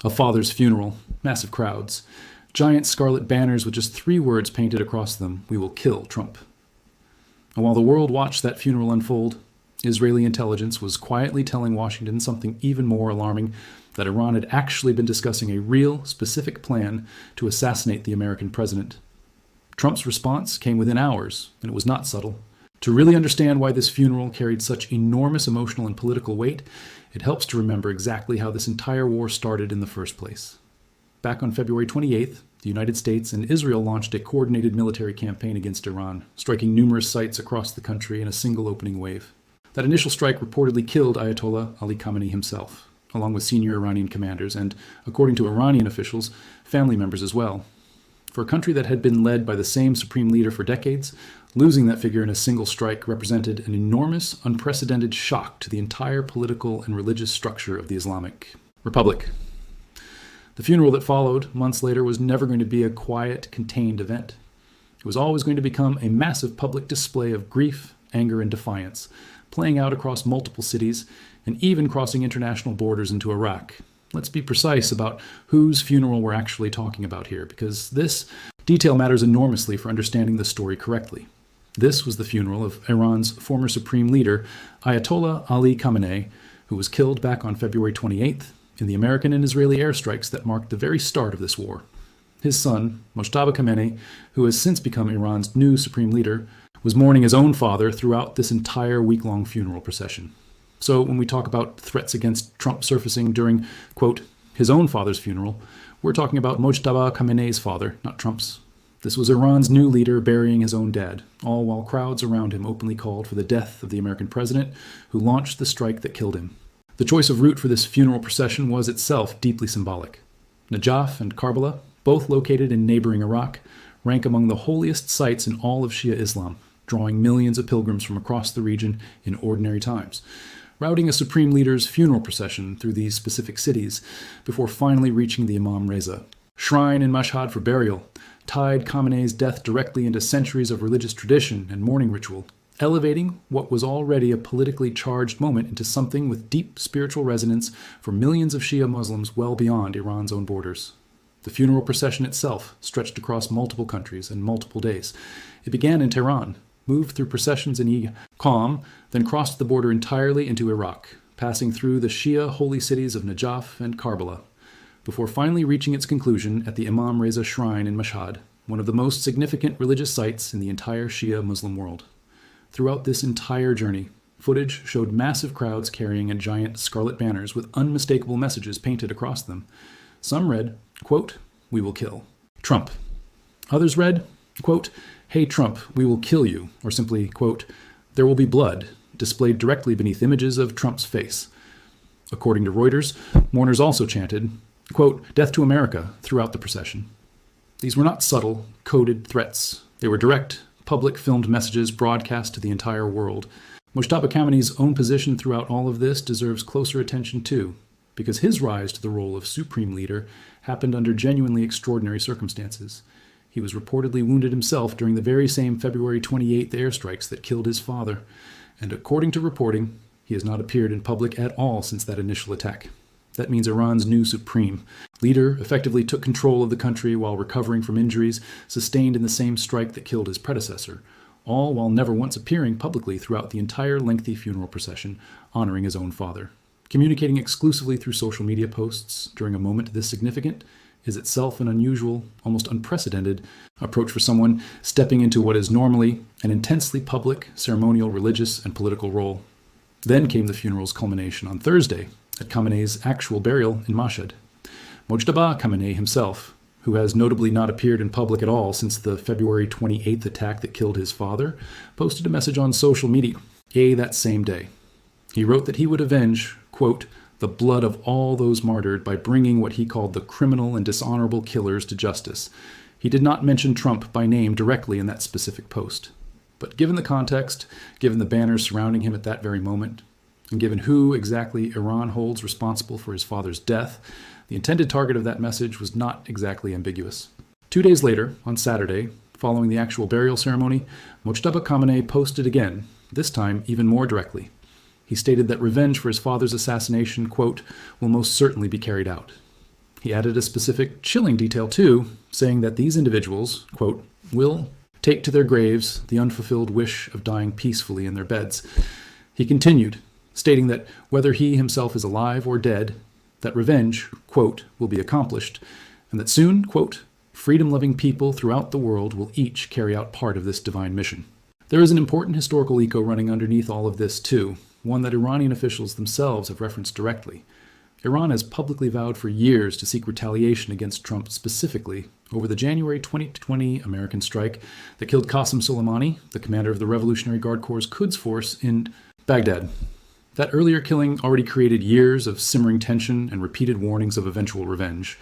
A father's funeral, massive crowds, giant scarlet banners with just 3 words painted across them: "We will kill Trump." And while the world watched that funeral unfold, Israeli intelligence was quietly telling Washington something even more alarming: that Iran had actually been discussing a real, specific plan to assassinate the American president. Trump's response came within hours, and it was not subtle. To really understand why this funeral carried such enormous emotional and political weight, it helps to remember exactly how this entire war started in the first place. Back on February 28th, the United States and Israel launched a coordinated military campaign against Iran, striking numerous sites across the country in a single opening wave. That initial strike reportedly killed Ayatollah Ali Khamenei himself, along with senior Iranian commanders and, according to Iranian officials, family members as well. For a country that had been led by the same supreme leader for decades, losing that figure in a single strike represented an enormous, unprecedented shock to the entire political and religious structure of the Islamic Republic. The funeral that followed, months later, was never going to be a quiet, contained event. It was always going to become a massive public display of grief, anger, and defiance, playing out across multiple cities and even crossing international borders into Iraq. Let's be precise about whose funeral we're actually talking about here, because this detail matters enormously for understanding the story correctly. This was the funeral of Iran's former supreme leader, Ayatollah Ali Khamenei, who was killed back on February 28th in the American and Israeli airstrikes that marked the very start of this war. His son, Mojtaba Khamenei, who has since become Iran's new supreme leader, was mourning his own father throughout this entire week-long funeral procession. So when we talk about threats against Trump surfacing during, quote, his own father's funeral, we're talking about Mojtaba Khamenei's father, not Trump's. This was Iran's new leader burying his own dad, all while crowds around him openly called for the death of the American president who launched the strike that killed him. The choice of route for this funeral procession was itself deeply symbolic. Najaf and Karbala, both located in neighboring Iraq, rank among the holiest sites in all of Shia Islam, drawing millions of pilgrims from across the region in ordinary times, routing a supreme leader's funeral procession through these specific cities before finally reaching the Imam Reza shrine in Mashhad for burial, tied Khamenei's death directly into centuries of religious tradition and mourning ritual, elevating what was already a politically charged moment into something with deep spiritual resonance for millions of Shia Muslims well beyond Iran's own borders. The funeral procession itself stretched across multiple countries and multiple days. It began in Tehran, moved through processions in Qom, then crossed the border entirely into Iraq, passing through the Shia holy cities of Najaf and Karbala, before finally reaching its conclusion at the Imam Reza shrine in Mashhad, one of the most significant religious sites in the entire Shia Muslim world. Throughout this entire journey, footage showed massive crowds carrying giant scarlet banners with unmistakable messages painted across them. Some read, quote, "We will kill Trump." Others read, quote, "Hey Trump, we will kill you," or simply, quote, "There will be blood," displayed directly beneath images of Trump's face. According to Reuters, mourners also chanted, quote, "Death to America," throughout the procession. These were not subtle, coded threats. They were direct, public filmed messages broadcast to the entire world. Mojtaba Khamenei's own position throughout all of this deserves closer attention too, because his rise to the role of supreme leader happened under genuinely extraordinary circumstances. He was reportedly wounded himself during the very same February 28th airstrikes that killed his father, and according to reporting, he has not appeared in public at all since that initial attack. That means Iran's new supreme leader effectively took control of the country while recovering from injuries sustained in the same strike that killed his predecessor, all while never once appearing publicly throughout the entire lengthy funeral procession, honoring his own father. Communicating exclusively through social media posts during a moment this significant is itself an unusual, almost unprecedented approach for someone stepping into what is normally an intensely public, ceremonial, religious, and political role. Then came the funeral's culmination on Thursday at Khamenei's actual burial in Mashhad. Mojtaba Khamenei himself, who has notably not appeared in public at all since the February 28th attack that killed his father, posted a message on social media, that same day. He wrote that he would avenge, quote, "the blood of all those martyred by bringing what he called the criminal and dishonorable killers to justice." He did not mention Trump by name directly in that specific post. But given the context, given the banners surrounding him at that very moment, and given who exactly Iran holds responsible for his father's death, the intended target of that message was not exactly ambiguous. 2 days later, on Saturday, following the actual burial ceremony, Mojtaba Khamenei posted again, this time even more directly. He stated that revenge for his father's assassination, quote, "will most certainly be carried out." He added a specific chilling detail too, saying that these individuals, quote, will take to their graves the unfulfilled wish of dying peacefully in their beds. He continued, stating that whether he himself is alive or dead, that revenge, quote, will be accomplished, and that soon, quote, freedom-loving people throughout the world will each carry out part of this divine mission. There is an important historical echo running underneath all of this too, one that Iranian officials themselves have referenced directly. Iran has publicly vowed for years to seek retaliation against Trump specifically over the January 2020 American strike that killed Qasem Soleimani, the commander of the Revolutionary Guard Corps' Quds force in Baghdad. That earlier killing already created years of simmering tension and repeated warnings of eventual revenge.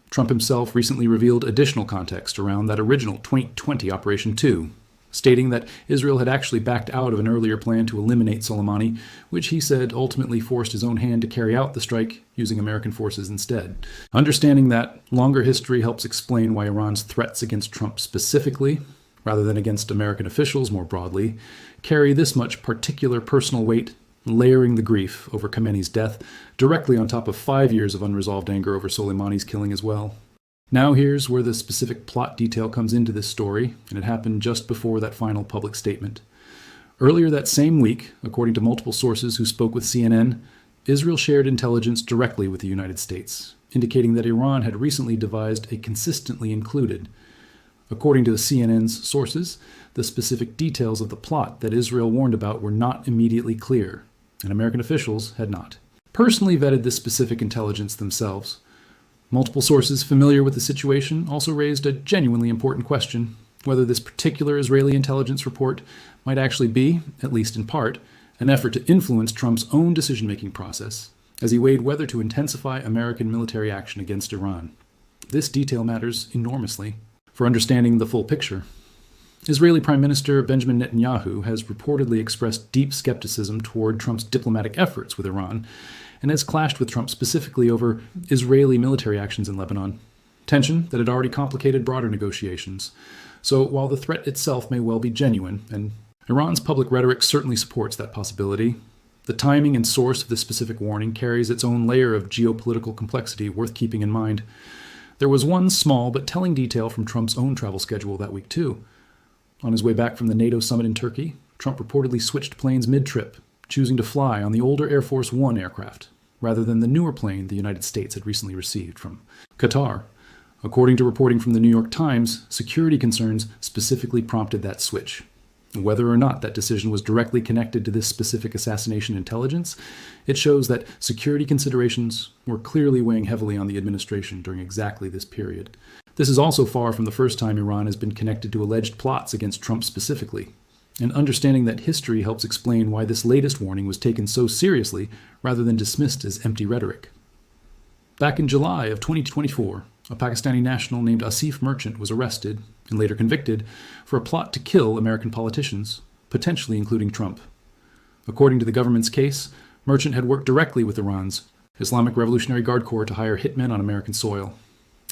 Trump himself recently revealed additional context around that original 2020 Operation 2, stating that Israel had actually backed out of an earlier plan to eliminate Soleimani, which he said ultimately forced his own hand to carry out the strike using American forces instead. Understanding that longer history helps explain why Iran's threats against Trump specifically, rather than against American officials more broadly, carry this much particular personal weight, layering the grief over Khamenei's death directly on top of 5 years of unresolved anger over Soleimani's killing as well. Now here's where the specific plot detail comes into this story, and it happened just before that final public statement. Earlier that same week, according to multiple sources who spoke with CNN, Israel shared intelligence directly with the United States, indicating that Iran had recently devised a consistently included. According to the CNN's sources, the specific details of the plot that Israel warned about were not immediately clear, and American officials had not personally vetted this specific intelligence themselves. Multiple sources familiar with the situation also raised a genuinely important question, whether this particular Israeli intelligence report might actually be, at least in part, an effort to influence Trump's own decision-making process, as he weighed whether to intensify American military action against Iran. This detail matters enormously for understanding the full picture. Israeli Prime Minister Benjamin Netanyahu has reportedly expressed deep skepticism toward Trump's diplomatic efforts with Iran, and has clashed with Trump specifically over Israeli military actions in Lebanon, tension that had already complicated broader negotiations. So while the threat itself may well be genuine, and Iran's public rhetoric certainly supports that possibility, the timing and source of this specific warning carries its own layer of geopolitical complexity worth keeping in mind. There was one small but telling detail from Trump's own travel schedule that week too. On his way back from the NATO summit in Turkey, Trump reportedly switched planes mid-trip, choosing to fly on the older Air Force One aircraft, rather than the newer plane the United States had recently received from Qatar. According to reporting from the New York Times, security concerns specifically prompted that switch. Whether or not that decision was directly connected to this specific assassination intelligence, it shows that security considerations were clearly weighing heavily on the administration during exactly this period. This is also far from the first time Iran has been connected to alleged plots against Trump specifically, and understanding that history helps explain why this latest warning was taken so seriously rather than dismissed as empty rhetoric. Back in July of 2024, a Pakistani national named Asif Merchant was arrested and later convicted for a plot to kill American politicians, potentially including Trump. According to the government's case, Merchant had worked directly with Iran's Islamic Revolutionary Guard Corps to hire hitmen on American soil.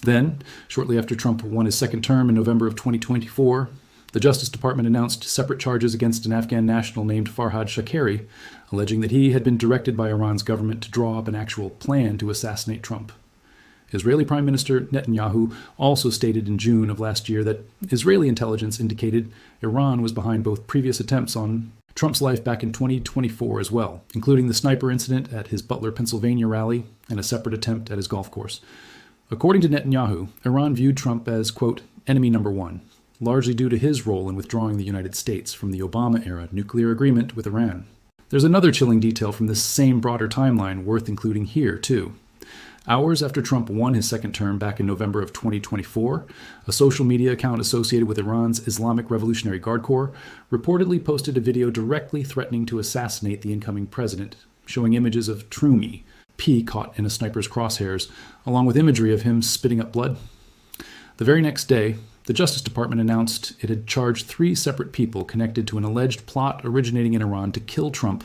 Then, shortly after Trump won his second term in November of 2024, the Justice Department announced separate charges against an Afghan national named Farhad Shakeri, alleging that he had been directed by Iran's government to draw up an actual plan to assassinate Trump. Israeli Prime Minister Netanyahu also stated in June of last year that Israeli intelligence indicated Iran was behind both previous attempts on Trump's life back in 2024 as well, including the sniper incident at his Butler, Pennsylvania rally and a separate attempt at his golf course. According to Netanyahu, Iran viewed Trump as, quote, enemy number one, largely due to his role in withdrawing the United States from the Obama-era nuclear agreement with Iran. There's another chilling detail from this same broader timeline worth including here, too. Hours after Trump won his second term back in November of 2024, a social media account associated with Iran's Islamic Revolutionary Guard Corps reportedly posted a video directly threatening to assassinate the incoming president, showing images of Trumi, P caught in a sniper's crosshairs, along with imagery of him spitting up blood. The very next day, the Justice Department announced it had charged 3 separate people connected to an alleged plot originating in Iran to kill Trump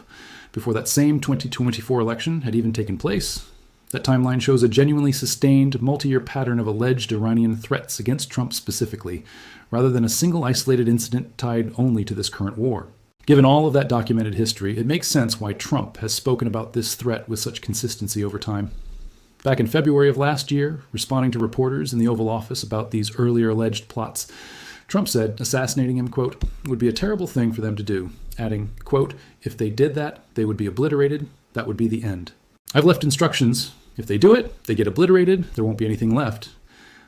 before that same 2024 election had even taken place. That timeline shows a genuinely sustained, multi-year pattern of alleged Iranian threats against Trump specifically, rather than a single isolated incident tied only to this current war. Given all of that documented history, it makes sense why Trump has spoken about this threat with such consistency over time. Back in February of last year, responding to reporters in the Oval Office about these earlier alleged plots, Trump said assassinating him, quote, would be a terrible thing for them to do, adding, quote, if they did that, they would be obliterated. That would be the end. I've left instructions. If they do it, they get obliterated. There won't be anything left.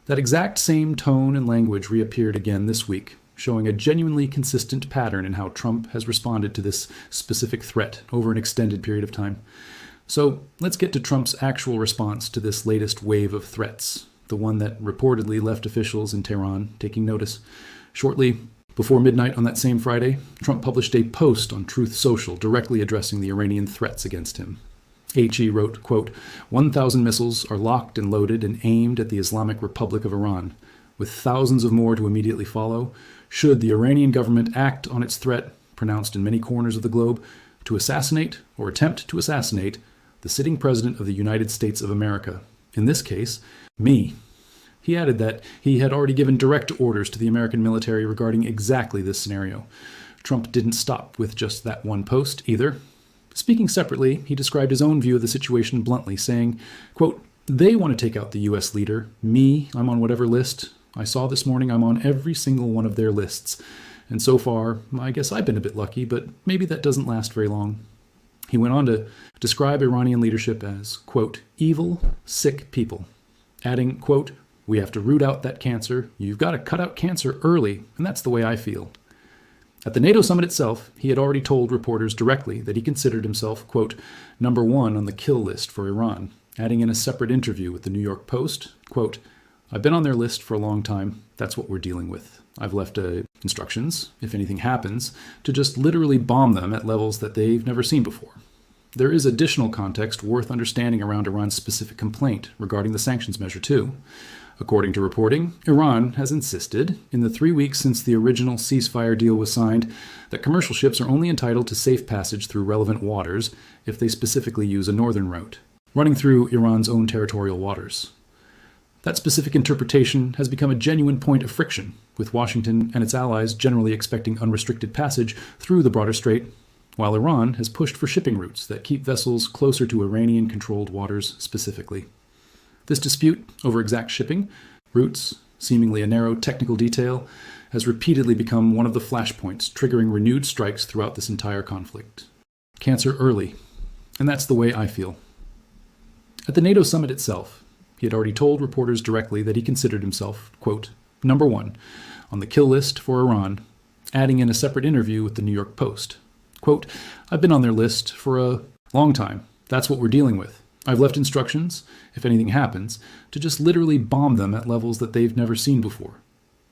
That exact same tone and language reappeared again this week, showing a genuinely consistent pattern in how Trump has responded to this specific threat over an extended period of time. So let's get to Trump's actual response to this latest wave of threats, the one that reportedly left officials in Tehran taking notice. Shortly before midnight on that same Friday, Trump published a post on Truth Social directly addressing the Iranian threats against him. HE wrote, quote, 1,000 missiles are locked and loaded and aimed at the Islamic Republic of Iran, with thousands of more to immediately follow, should the Iranian government act on its threat, pronounced in many corners of the globe, to assassinate or attempt to assassinate the sitting president of the United States of America, in this case, me. He added that he had already given direct orders to the American military regarding exactly this scenario. Trump didn't stop with just that one post either. Speaking separately, he described his own view of the situation bluntly, saying, quote, they want to take out the U.S. leader. Me, I'm on whatever list. I saw this morning I'm on every single one of their lists. And so far, I guess I've been a bit lucky, but maybe that doesn't last very long. He went on to describe Iranian leadership as, quote, evil, sick people, adding, quote, we have to root out that cancer. You've got to cut out cancer early, and that's the way I feel. At the NATO summit itself, he had already told reporters directly that he considered himself, quote, number one on the kill list for Iran, adding in a separate interview with the New York Post, quote, I've been on their list for a long time. That's what we're dealing with. I've left instructions, if anything happens, to just literally bomb them at levels that they've never seen before. There is additional context worth understanding around Iran's specific complaint regarding the sanctions measure, too. According to reporting, Iran has insisted, in the 3 weeks since the original ceasefire deal was signed, that commercial ships are only entitled to safe passage through relevant waters if they specifically use a northern route, running through Iran's own territorial waters. That specific interpretation has become a genuine point of friction, with Washington and its allies generally expecting unrestricted passage through the broader strait, while Iran has pushed for shipping routes that keep vessels closer to Iranian-controlled waters specifically. This dispute over exact shipping routes, seemingly a narrow technical detail, has repeatedly become one of the flashpoints triggering renewed strikes throughout this entire conflict. Cancer early, and that's the way I feel. At the NATO summit itself, he had already told reporters directly that he considered himself, quote, number one on the kill list for Iran, adding in a separate interview with the New York Post. Quote, I've been on their list for a long time. That's what we're dealing with. I've left instructions, if anything happens, to just literally bomb them at levels that they've never seen before.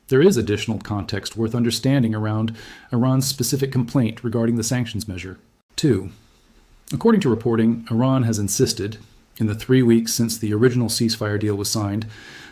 There is additional context worth understanding around Iran's specific complaint regarding the sanctions measure. 2. According to reporting, Iran has insisted, in the 3 weeks since the original ceasefire deal was signed,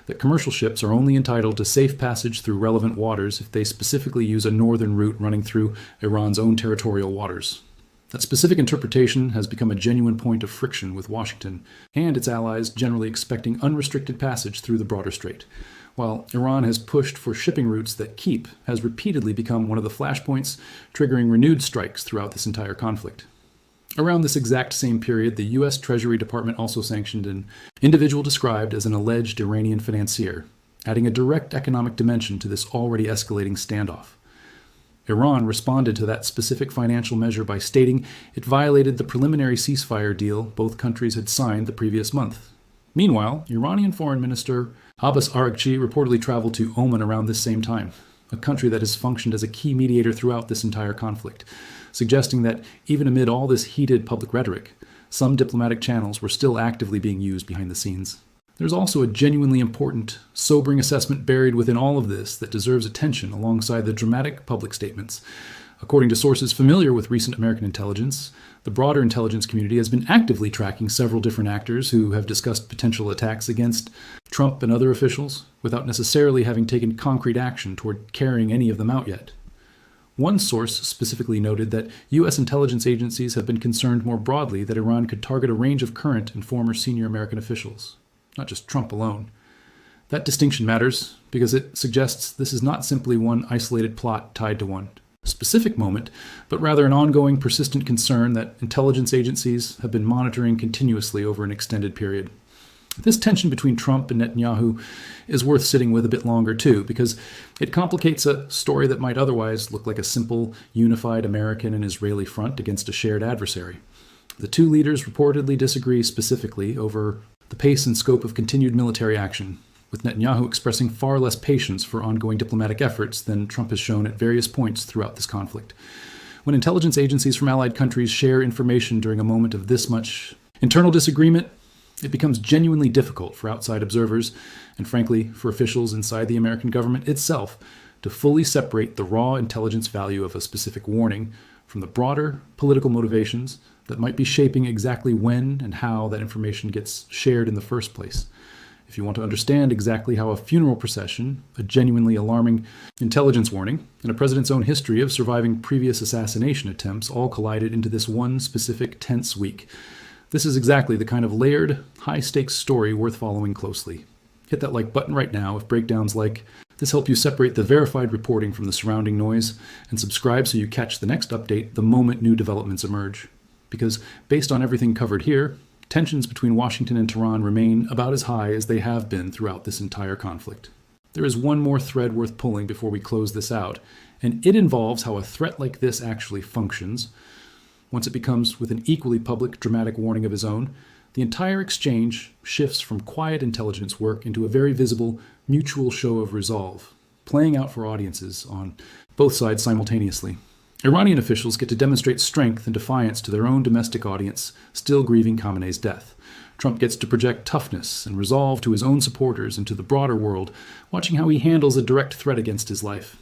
that commercial ships are only entitled to safe passage through relevant waters if they specifically use a northern route running through Iran's own territorial waters. That specific interpretation has become a genuine point of friction with Washington and its allies generally expecting unrestricted passage through the broader strait, while Iran has pushed for shipping routes that has repeatedly become one of the flashpoints triggering renewed strikes throughout this entire conflict. Around this exact same period, the U.S. Treasury Department also sanctioned an individual described as an alleged Iranian financier, adding a direct economic dimension to this already escalating standoff. Iran responded to that specific financial measure by stating it violated the preliminary ceasefire deal both countries had signed the previous month. Meanwhile, Iranian Foreign Minister Abbas Araghchi reportedly traveled to Oman around this same time, a country that has functioned as a key mediator throughout this entire conflict, suggesting that even amid all this heated public rhetoric, some diplomatic channels were still actively being used behind the scenes. There's also a genuinely important, sobering assessment buried within all of this that deserves attention alongside the dramatic public statements. According to sources familiar with recent American intelligence, the broader intelligence community has been actively tracking several different actors who have discussed potential attacks against Trump and other officials without necessarily having taken concrete action toward carrying any of them out yet. One source specifically noted that U.S. intelligence agencies have been concerned more broadly that Iran could target a range of current and former senior American officials, not just Trump alone. That distinction matters because it suggests this is not simply one isolated plot tied to one specific moment, but rather an ongoing, persistent concern that intelligence agencies have been monitoring continuously over an extended period. This tension between Trump and Netanyahu is worth sitting with a bit longer, too, because it complicates a story that might otherwise look like a simple, unified American and Israeli front against a shared adversary. The two leaders reportedly disagree specifically over the pace and scope of continued military action, with Netanyahu expressing far less patience for ongoing diplomatic efforts than Trump has shown at various points throughout this conflict. When intelligence agencies from allied countries share information during a moment of this much internal disagreement, it becomes genuinely difficult for outside observers, and frankly, for officials inside the American government itself, to fully separate the raw intelligence value of a specific warning from the broader political motivations that might be shaping exactly when and how that information gets shared in the first place. If you want to understand exactly how a funeral procession, a genuinely alarming intelligence warning, and a president's own history of surviving previous assassination attempts all collided into this one specific tense week, this is exactly the kind of layered, high-stakes story worth following closely. Hit that like button right now if breakdowns like this help you separate the verified reporting from the surrounding noise, and subscribe so you catch the next update the moment new developments emerge. Because based on everything covered here, tensions between Washington and Tehran remain about as high as they have been throughout this entire conflict. There is one more thread worth pulling before we close this out, and it involves how a threat like this actually functions. Once it becomes with an equally public, dramatic warning of his own, the entire exchange shifts from quiet intelligence work into a very visible, mutual show of resolve, playing out for audiences on both sides simultaneously. Iranian officials get to demonstrate strength and defiance to their own domestic audience, still grieving Khamenei's death. Trump gets to project toughness and resolve to his own supporters and to the broader world, watching how he handles a direct threat against his life.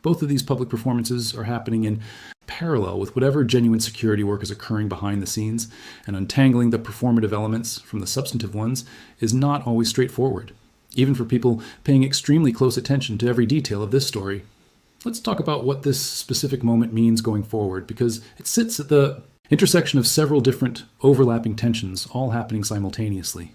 Both of these public performances are happening in parallel with whatever genuine security work is occurring behind the scenes, and untangling the performative elements from the substantive ones is not always straightforward, even for people paying extremely close attention to every detail of this story. Let's talk about what this specific moment means going forward, because it sits at the intersection of several different overlapping tensions, all happening simultaneously.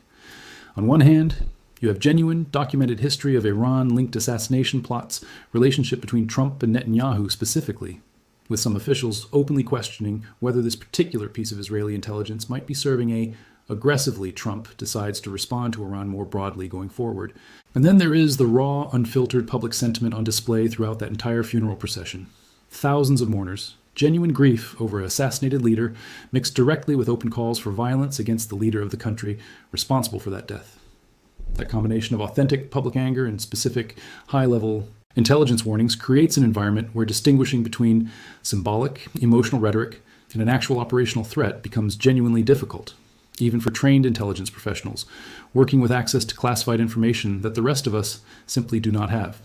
On one hand, you have genuine, documented history of Iran-linked assassination plots, relationship between Trump and Netanyahu specifically, with some officials openly questioning whether this particular piece of Israeli intelligence might be serving a aggressively Trump decides to respond to Iran more broadly going forward. And then there is the raw, unfiltered public sentiment on display throughout that entire funeral procession. Thousands of mourners, genuine grief over an assassinated leader, mixed directly with open calls for violence against the leader of the country responsible for that death. That combination of authentic public anger and specific high-level intelligence warnings creates an environment where distinguishing between symbolic, emotional rhetoric and an actual operational threat becomes genuinely difficult, even for trained intelligence professionals, working with access to classified information that the rest of us simply do not have.